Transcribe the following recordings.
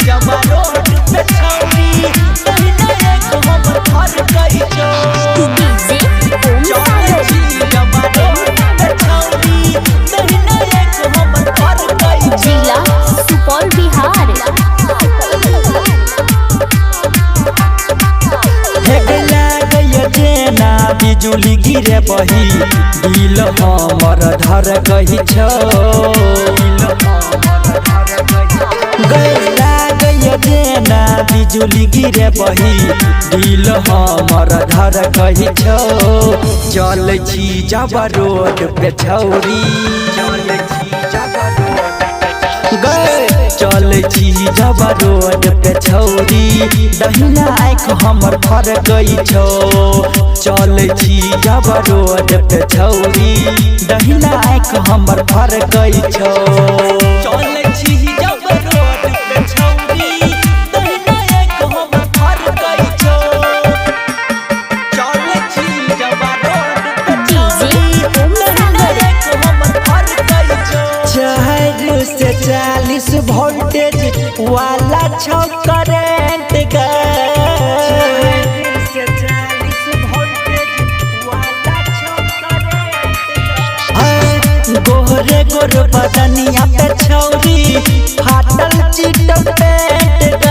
जब रोड पे छौरी दहिना एक हमर घर गई छौ चले छी जब रोड पे छौरी दहिना एक हमर घर गई जिला सुपौल बिहार। जेना बिजुली गिरे बही दिल हमर धर गई छौ जेना बिजुली गिरे बही दिल हमर धर गई छौ चल छी जब रोड पे छौरी चल छी जब रोड पे छौरी दहिना आँख हमर फर गई छौ चल छी जब रोड पे छौरी दहिना आँख हमर फर गई छौ चल छी जब रोड पे छौरी दहिना आँख हमर फर गई छौ चल छी जब रोड पे छौरी दहिना आँख हमर फर गई छौ 4 से 40 वोल्टेज वाला छौ करंट गोरे गोरे बदनिया पे छौरी फाटल चिटल पेट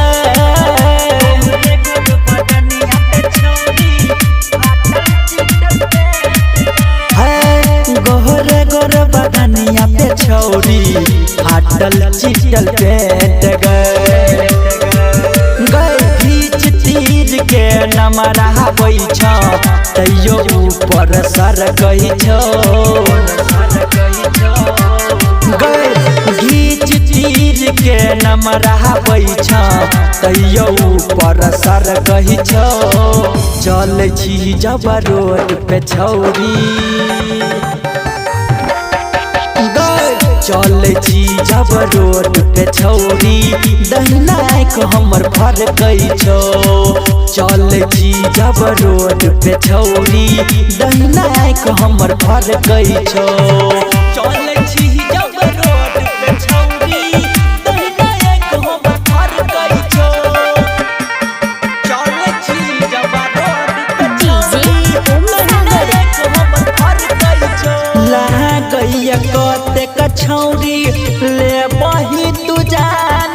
गोरे गोरे बदनिया पे छौरी फाटल चिटल पेट घीच तीर के नमरा होइ छौ तैयो ऊपर सर गई छौ घीच तीर के नमरा होइ छौ तैयो ऊपर सर गई छौ चल छी जब रोड पे छौरी चल छी जब रोड पे छौरी दहिना आँख हमर फर गई छौ चल छी जब रोड पे छौरी दहिना आँख हमर फर गई छौ चल छी जब रोड पे छौरी दहिना आँख हमर फर गई छौ चल छी जब रोड पे छौरी दहिना आँख हमर फर गई छौ लहा गइया कते छौरी ले बही तू जान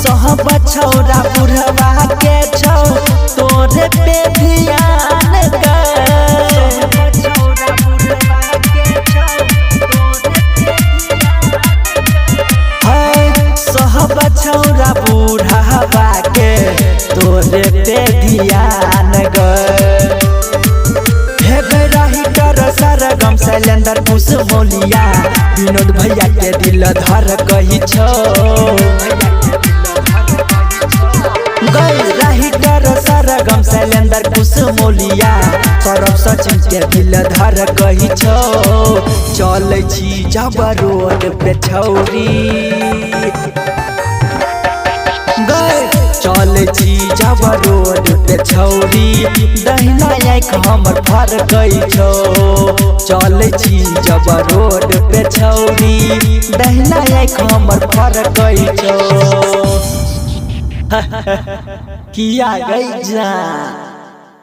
सब छौरा बुढ़वा के छौ तोरे पे ध्यान सब छौरा बुढ़वा के तोरे पे ध्यान सरगम शैलेंद्र कुश मोलिया विनोद भैया के दिल धर कही छौ सरगम शैलेंद्र कुश मोलिया सौरभ सचिन के दिल धर कही छौ चल छी जब रोड पे छौरी चल छी जब रोड पे छौरी दहिना आँख हमर फर गई छौ चल छी जब रोड पे छौरी दहिना आँख हमर फर गई छौ किया गई जान।